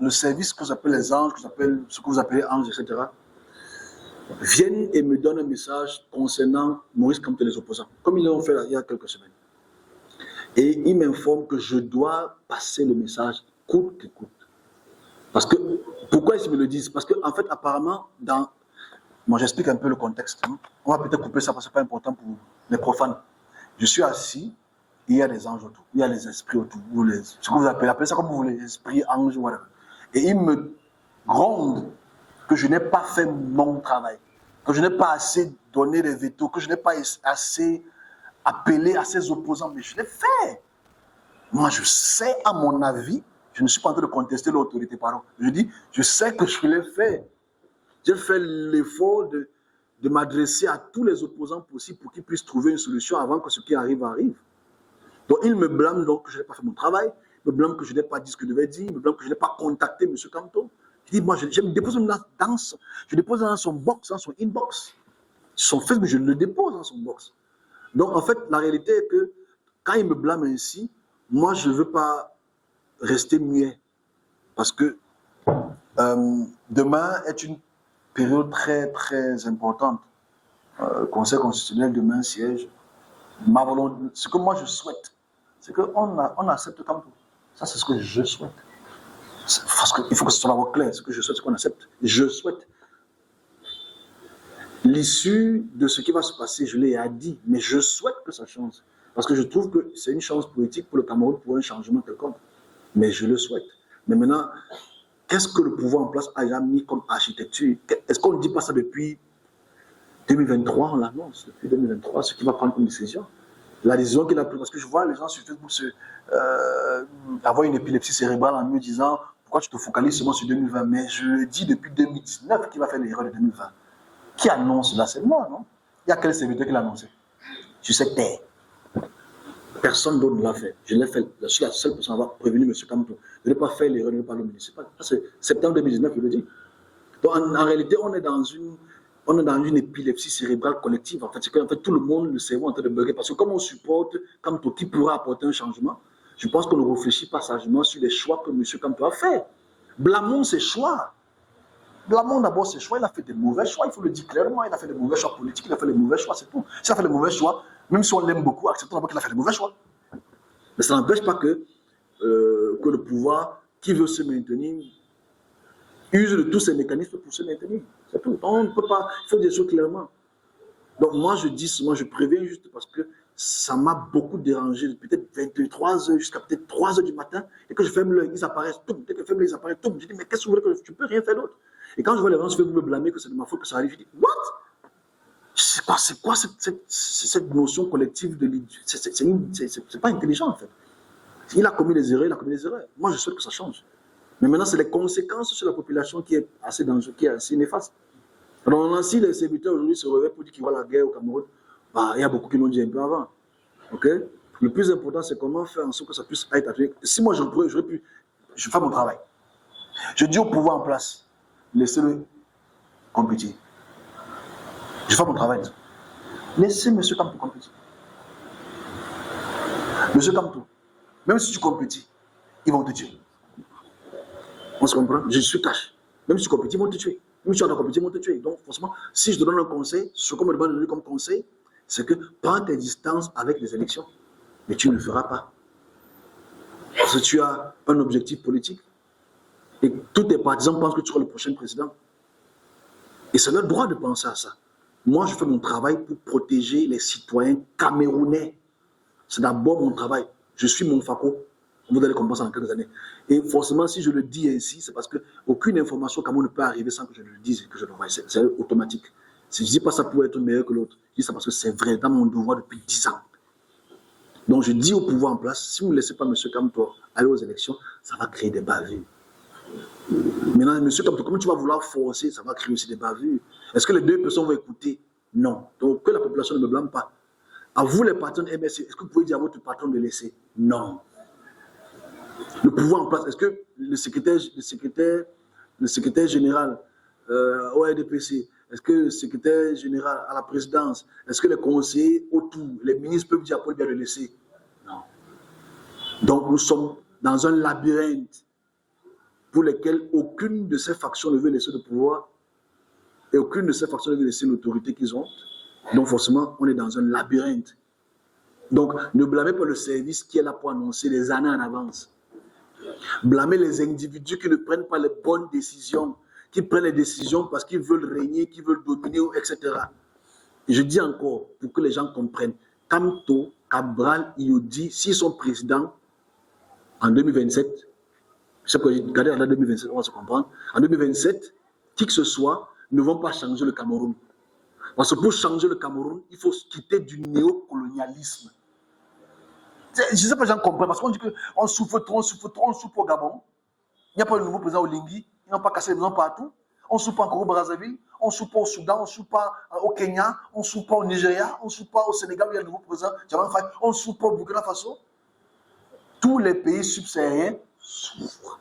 le service que j'appelle les anges, ce que vous appelez anges, etc., viennent et me donnent un message concernant Maurice Kamto et les opposants, comme ils l'ont fait il y a quelques semaines. Et ils m'informent que je dois passer le message coûte que coûte. Parce que, pourquoi ils me le disent? Parce qu'en fait, apparemment, moi j'explique un peu le contexte. Hein. On va peut-être couper ça parce que ce n'est pas important pour les profanes. Je suis assis, il y a des anges autour, il y a les esprits autour, ce que vous appelez ça comme vous voulez, esprits, anges, voilà. Et ils me grondent que je n'ai pas fait mon travail, que je n'ai pas assez donné les vétos, que je n'ai pas assez appelé à ces opposants, mais je l'ai fait. Moi, je sais, à mon avis, je ne suis pas en train de contester l'autorité, pardon. Je dis, je sais que je l'ai fait. J'ai fait l'effort de m'adresser à tous les opposants possibles pour qu'ils puissent trouver une solution avant que ce qui arrive arrive. Donc, ils me blâment donc que je n'ai pas fait mon travail, ils me blâment que je n'ai pas dit ce que je devais dire, ils me blâment que je n'ai pas contacté M. Kamto. Je dis, moi, je me dépose dans son box, dans son inbox. Son Facebook, je le dépose dans son box. Donc, en fait, la réalité est que quand il me blâme ainsi, moi, je ne veux pas rester muet. Parce que demain est une période très, très importante. Conseil constitutionnel, demain, siège. Ma volonté, ce que moi, je souhaite, c'est qu'on accepte Kamto. Ça, c'est ce que je souhaite. Parce qu'il faut que ce soit clair. Ce que je souhaite, c'est qu'on accepte. Je souhaite. L'issue de ce qui va se passer, je l'ai dit, mais je souhaite que ça change. Parce que je trouve que c'est une chance politique pour le Cameroun pour un changement quelconque. Mais je le souhaite. Mais maintenant, qu'est-ce que le pouvoir en place a mis comme architecture? Est-ce qu'on ne dit pas ça depuis 2023? On l'annonce, depuis 2023, ce qui va prendre une décision. La décision qu'il a prise, parce que je vois les gens sur Facebook avoir une épilepsie cérébrale en me disant pourquoi tu te focalises seulement sur 2020? Mais je dis depuis 2019 qu'il va faire l'erreur de 2020. Qui annonce là? C'est moi, non? Il y a quel serviteur qui l'a annoncé? Sur cette terre. Personne d'autre ne l'a fait. Je l'ai fait. Je suis la seule personne à avoir prévenu M. Kamto. Je n'ai pas fait l'erreur de ne pas le municipal. C'est septembre 2019, je le dis. Donc en réalité, on est dans une épilepsie cérébrale collective. En fait, c'est qu'en fait, tout le monde, le cerveau est en train de bugger. Parce que comme on supporte Kamto qui pourra apporter un changement, je pense qu'on ne réfléchit pas sagement sur les choix que M. Kamto a fait. Blâmons ses choix. Blâmons d'abord ses choix. Il a fait des mauvais choix, il faut le dire clairement. Il a fait des mauvais choix politiques, il a fait des mauvais choix, c'est tout. S'il a fait des mauvais choix, même si on l'aime beaucoup, acceptons d'abord qu'il a fait des mauvais choix. Mais ça n'empêche pas que le pouvoir qui veut se maintenir use de tous ses mécanismes pour se maintenir. C'est tout. On ne peut pas, il faut dire ça clairement. Donc moi je préviens juste parce que ça m'a beaucoup dérangé, peut-être 23h jusqu'à peut-être 3h du matin, et que je ferme l'œil, ils apparaissent, tout, dès que je ferme l'œil, ils apparaissent, tout. Je dis, mais qu'est-ce que vous voulez que tu peux rien faire d'autre? Et quand je vois les gens me blâmer que c'est de ma faute que ça arrive, je dis, what? C'est quoi cette notion collective de l'idée? C'est pas intelligent en fait. Il a commis des erreurs, il a commis des erreurs. Moi je souhaite que ça change. Mais maintenant c'est les conséquences sur la population qui est assez dangereuse, qui est assez néfaste. Alors si les serviteurs aujourd'hui se réveillent pour dire qu'ils voient la guerre au Cameroun, bah, il y a beaucoup qui l'ont dit un peu avant. Okay? Le plus important, c'est comment faire en sorte que ça puisse être appliqué. Si moi, je fais mon travail. Je dis au pouvoir en place, laissez-le compétir. Je fais mon travail. Laissez M. Kamto compétir. M. Kamto, même si tu compétis, ils vont te tuer. On se comprend? Je suis cash. Même si tu compétis, ils vont te tuer. Même si tu as compétit, ils vont te tuer. Donc, forcément, si je te donne un conseil, ce qu'on me demande de donner comme conseil, c'est que prends tes distances avec les élections. Mais tu ne le feras pas. Parce que tu as un objectif politique. Et tous tes partisans pensent que tu seras le prochain président. Et c'est leur droit de penser à ça. Moi, je fais mon travail pour protéger les citoyens camerounais. C'est d'abord mon travail. Je suis mon FACO. Vous allez comprendre ça dans quelques années. Et forcément, si je le dis ainsi, c'est parce qu'aucune information au Cameroun ne peut arriver sans que je le dise et que je le voie. C'est automatique. Si je ne dis pas ça pour être meilleur que l'autre, je dis ça parce que c'est vrai, dans mon devoir depuis 10 ans. Donc je dis au pouvoir en place, si vous ne laissez pas M. Kamto aller aux élections, ça va créer des bavures. Maintenant, M. Kamto, comment tu vas vouloir forcer, ça va créer aussi des bavures. Est-ce que les deux personnes vont écouter? Non. Donc que la population ne me blâme pas. À vous les patrons de MSC, est-ce que vous pouvez dire à votre patron de laisser? Non. Le pouvoir en place, est-ce que le secrétaire général au RDPC, est-ce que le secrétaire général à la présidence, est-ce que les conseillers autour, les ministres peuvent dire à Paul bien le laisser? Non. Donc nous sommes dans un labyrinthe. pour lesquels aucune de ces factions ne veut laisser le pouvoir et aucune de ces factions ne veut laisser l'autorité qu'ils ont. Donc forcément, on est dans un labyrinthe. Donc ne blâmez pas le service qui est là pour annoncer des années en avance. Blâmez les individus qui ne prennent pas les bonnes décisions, qui prennent les décisions parce qu'ils veulent régner, qu'ils veulent dominer, etc. Et je dis encore, pour que les gens comprennent, Kamto, Cabral, Iodi, s'ils sont présidents en 2027, je sais pas, regardez en 2027, on va se comprendre, en 2027, qui que ce soit ne vont pas changer le Cameroun. Parce que pour changer le Cameroun, il faut se quitter du néocolonialisme. Je ne sais pas si j'en comprends, parce qu'on dit qu'on souffre trop, on souffre au Gabon. Il n'y a pas de nouveau président au Lingui, ils n'ont pas cassé les maisons partout. On ne souffre pas encore au Brazzaville, on ne souffre pas au Soudan, on ne souffre pas au Kenya, on ne souffre pas au Nigeria, on ne souffre pas au Sénégal où il y a un nouveau président, on ne souffre pas au Burkina Faso. Tous les pays subsahariens souffrent.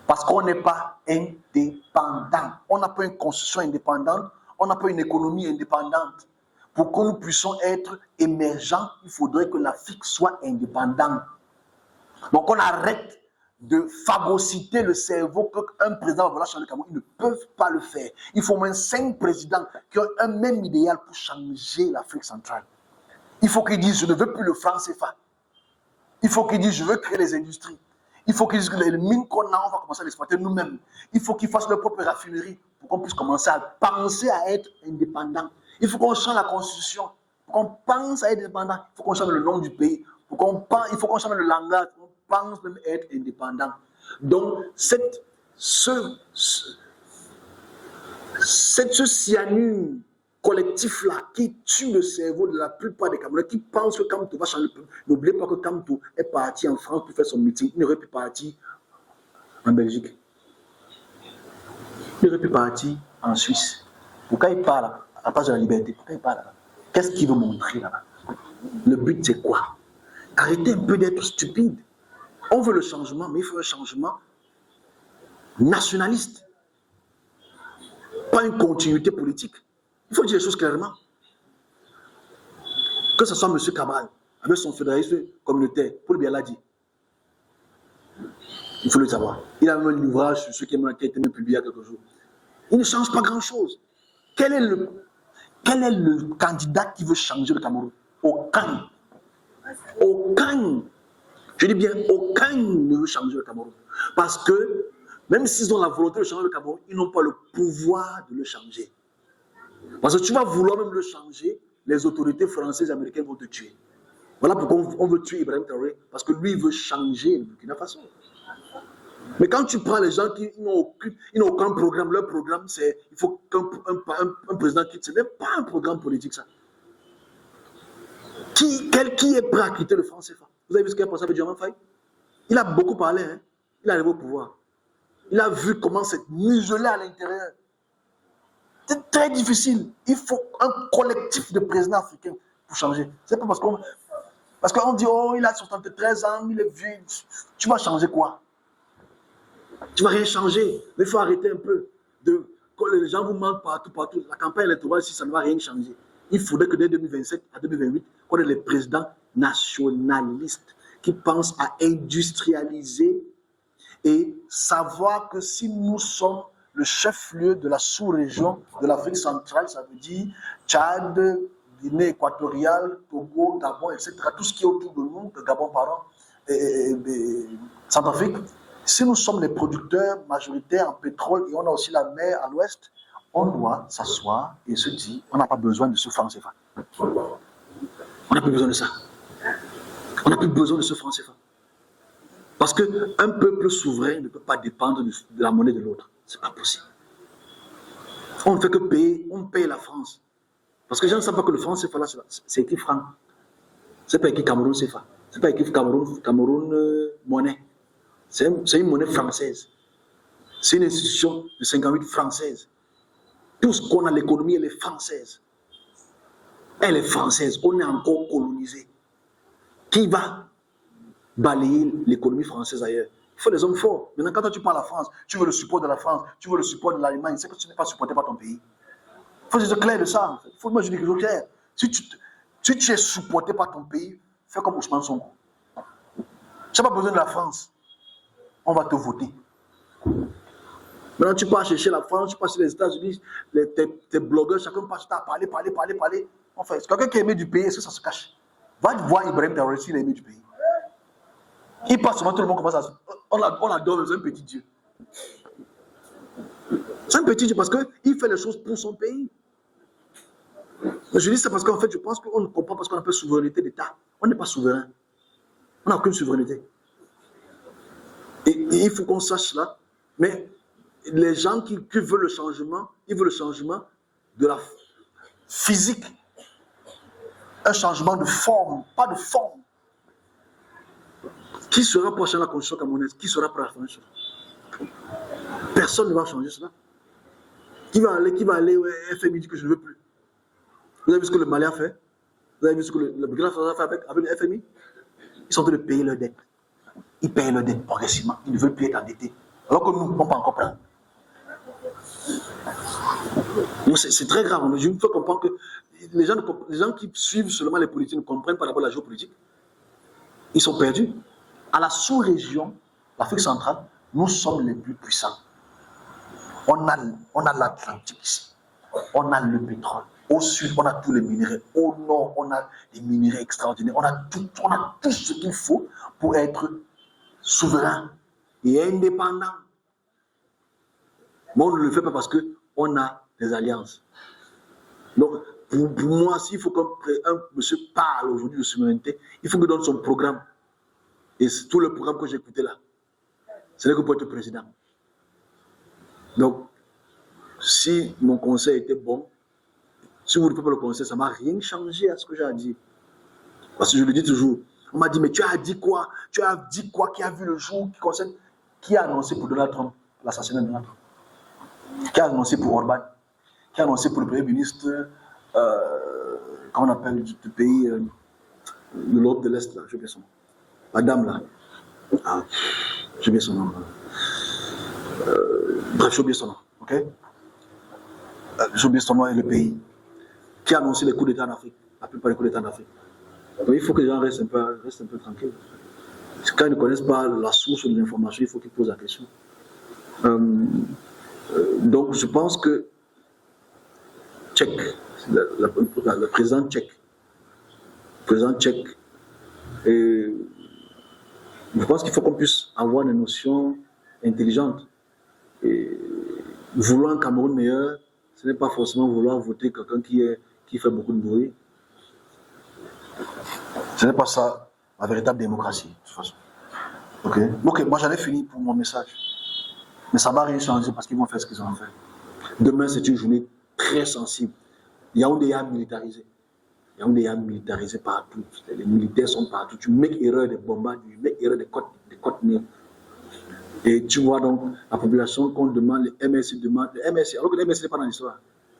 Parce qu'on n'est pas indépendant. On n'a pas une constitution indépendante, on n'a pas une économie indépendante. Pour que nous puissions être émergents, il faudrait que l'Afrique soit indépendante. Donc on arrête de phagocyter le cerveau qu'un président va vouloir changer le Cameroun. Ils ne peuvent pas le faire. Il faut au moins 5 présidents qui ont un même idéal pour changer l'Afrique centrale. Il faut qu'ils disent, je ne veux plus le franc CFA. Il faut qu'ils disent, je veux créer les industries. Il faut qu'ils disent que les mines qu'on a, on va commencer à l'exploiter nous-mêmes. Il faut qu'ils fassent leur propre raffinerie pour qu'on puisse commencer à penser à être indépendant. Il faut qu'on change la constitution. Pour qu'on pense à être indépendant, il faut qu'on change le nom du pays. Il faut qu'on change le langage. On pense même être indépendant. Donc, ce cyanure collectif-là qui tue le cerveau de la plupart des Camerounais, qui pensent que Kamto va changer le peuple. N'oubliez pas que Kamto est parti en France pour faire son meeting. Il n'aurait pu partir en Belgique. Il aurait pu partir en Suisse. Pourquoi il part là, à la place de la liberté? Pourquoi il part là? Qu'est-ce qu'il veut montrer là-bas? Le but, c'est quoi? Arrêtez un peu d'être stupide. On veut le changement, mais il faut un changement nationaliste. Pas une continuité politique. Il faut dire les choses clairement. Que ce soit M. Cabral, avec son fédéralisme communautaire, Paul Biya l'a dit. Il faut le savoir. Il a même un ouvrage sur ce qui a été publié il y a quelques jours. Il ne change pas grand-chose. Quel est le candidat qui veut changer le Cameroun? Aucun. Aucun. Je dis bien, aucun ne veut changer le Cameroun. Parce que, même s'ils ont la volonté de changer le Cameroun, ils n'ont pas le pouvoir de le changer. Parce que tu vas vouloir même le changer, les autorités françaises et américaines vont te tuer. Voilà pourquoi on veut tuer Ibrahim Traoré, parce que lui, il veut changer le Burkina Faso. Mais quand tu prends les gens qui n'ont aucun programme, leur programme, c'est il faut qu'un président quitte. Ce n'est pas un programme politique, ça. Qui est prêt à quitter le franc CFA? Vous avez vu ce qu'il a passé avec Diomaye Faye? Il a beaucoup parlé, hein? Il est arrivé au pouvoir. Il a vu comment c'est muselé à l'intérieur. C'est très difficile. Il faut un collectif de présidents africains pour changer. C'est pas parce qu'on dit, oh, il a 73 ans, il est vieux. Tu vas changer quoi? Tu ne vas rien changer. Mais il faut arrêter un peu. Quand les gens vous mentent partout. La campagne électorale, si ça ne va rien changer. Il faudrait que dès 2027 à 2028, qu'on ait les présidents nationalistes qui pensent à industrialiser et savoir que si nous sommes le chef-lieu de la sous-région de l'Afrique centrale, ça veut dire Tchad, Guinée équatoriale, Togo, Gabon, etc. Tout ce qui est autour de nous, de Gabon, pardon, et Centrafrique. Si nous sommes les producteurs majoritaires en pétrole et on a aussi la mer à l'ouest, on doit s'asseoir et se dire, on n'a pas besoin de ce franc CFA. On n'a plus besoin de ça. On n'a plus besoin de ce franc CFA. Parce qu'un peuple souverain ne peut pas dépendre de la monnaie de l'autre. Ce n'est pas possible. On ne fait que payer, on paye la France. Parce que les gens ne savent pas que le franc CFA, là, c'est écrit franc. Ce n'est pas écrit Cameroun CFA. Ce n'est pas écrit Cameroun monnaie. C'est une monnaie française. C'est une institution de 58 française. Tout ce qu'on a, l'économie, elle est française. Elle est française. On est encore colonisé. Qui va balayer l'économie française ailleurs? Il faut des hommes forts. Maintenant, quand tu parles à la France, tu veux le support de la France, tu veux le support de l'Allemagne, c'est que tu n'es pas supporté par ton pays. Il faut être clair de ça. Il faut moi je dis quelque chose clair. Si tu es supporté par ton pays, fais comme Ousmane Sonko. Tu n'as pas besoin de la France. On va te voter. Maintenant, tu pars chercher la France, tu pars chez les États-Unis, tes blogueurs, chacun passe à parler. Enfin, c'est quelqu'un qui est aimé du pays, est-ce que ça se cache? Va voir Ibrahim Traoré, il est aimé du pays. Il passe souvent, tout le monde commence à... On l'adore, c'est un petit Dieu. C'est un petit Dieu parce qu'il fait les choses pour son pays. Je dis ça parce qu'en fait, je pense qu'on ne comprend pas parce qu'on appelle souveraineté d'État. On n'est pas souverain. On n'a aucune souveraineté. Et il faut qu'on sache cela. Mais les gens qui veulent le changement, ils veulent le changement de la physique. Un changement de forme, pas de forme. Qui sera pour changer la constitution camerounaise? Qui sera pour la changer? Personne ne va changer cela. Qui va aller au FMI dit que je ne veux plus? Vous avez vu ce que le Mali a fait? Vous avez vu ce que le Burkina Faso a fait avec le FMI? Ils sont en train de payer leurs dettes. Ils payent leurs dettes progressivement. Ils ne veulent plus être endettés. Alors que nous, on ne peut pas encore prendre. C'est très grave. Je me fais comprendre que les gens qui suivent seulement les politiques ne comprennent pas d'abord la géopolitique. Ils sont perdus. À la sous-région, l'Afrique centrale, nous sommes les plus puissants. On a l'Atlantique ici. On a le pétrole. Au sud, on a tous les minéraux. Au nord, on a des minéraux extraordinaires. On a tout ce qu'il faut pour être souverain et indépendant. Mais on ne le fait pas parce qu'on a des alliances. Donc, pour moi, s'il faut qu'un monsieur parle aujourd'hui de souveraineté, il faut qu'il donne son programme. Et tout le programme que j'ai écouté là, ce n'est que pour être président. Donc, si mon conseil était bon, si vous ne faites pas le conseil, ça ne m'a rien changé à ce que j'ai dit. Parce que je le dis toujours. On m'a dit, mais tu as dit quoi? Tu as dit quoi qui a vu le jour qui concerne... Qui a annoncé pour Donald Trump l'assassinat de Donald Trump? Qui a annoncé pour Orban? Qui a annoncé pour le Premier ministre, comment on appelle le pays de l'Europe de l'Est, là, j'ai oublié son nom. Madame, là. Ah, j'ai oublié son nom. Bref, j'ai oublié son nom. Ok? J'ai oublié son nom et le pays. Qui a annoncé les coups d'État en Afrique? La plupart des coups d'État en Afrique. Donc, il faut que les gens restent un peu tranquilles. Quand ils ne connaissent pas la source de l'information, il faut qu'ils posent la question. Donc, je pense que le président tchèque, et je pense qu'il faut qu'on puisse avoir des notions intelligentes. Et vouloir un Cameroun meilleur, ce n'est pas forcément vouloir voter quelqu'un qui fait beaucoup de bruit. Ce n'est pas ça la véritable démocratie, de toute façon. Ok, moi j'en ai fini pour mon message. Mais ça ne va rien changer parce qu'ils vont faire ce qu'ils ont fait. Demain, c'est une journée très sensible. Yaoundé est militarisé. Yaoundé est militarisé partout. Les militaires sont partout. Tu mets erreur des bombardements, tu mets erreur des côtes nez. Et tu vois donc la population qu'on demande, les MSC demandent, les MSC, alors que les MSC n'est pas dans l'histoire.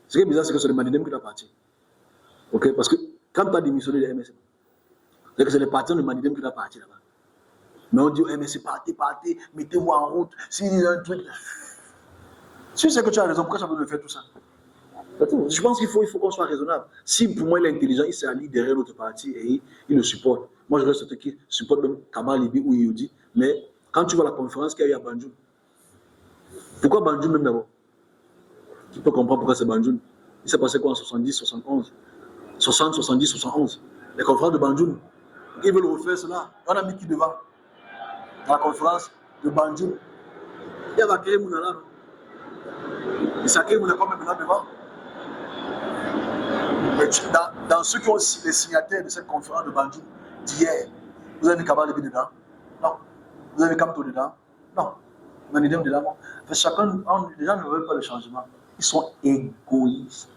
Ce qui est bizarre, c'est que c'est le Manidem qui doit partir. Ok, parce que quand tu as démissionné les MSC, c'est que c'est les partisans de Manidem qui doivent partir là-bas. Mais on dit au MSC, partez, mettez-vous en route, s'il y a un truc. Si c'est que tu as raison, pourquoi ça veut faire tout ça? Je pense qu'il faut qu'on soit raisonnable. Si pour moi il est intelligent, il s'est allié derrière l'autre parti et il le supporte. Moi je reste ceux qui supportent même Kamal Libi ou Youdi. Mais quand tu vois la conférence qu'il y a eu à Banjul, pourquoi Banjul même d'abord? Tu peux comprendre pourquoi c'est Banjul. Il s'est passé quoi en 70, 71 60, 70, 71 les conférences de Banjul. Ils veulent refaire cela. On a mis qui devant? Dans la conférence de Banjul. Il y a Bakary Mounala. Et Sakary Mounala quand même là devant. Mais dans ceux qui ont les signataires de cette conférence de Banjul d'hier, vous avez mis Kamal Libi dedans? Non. Vous avez Kamto dedans? Non. Manidem dedans? Non. Chacun, les gens ne veulent pas le changement. Ils sont égoïstes.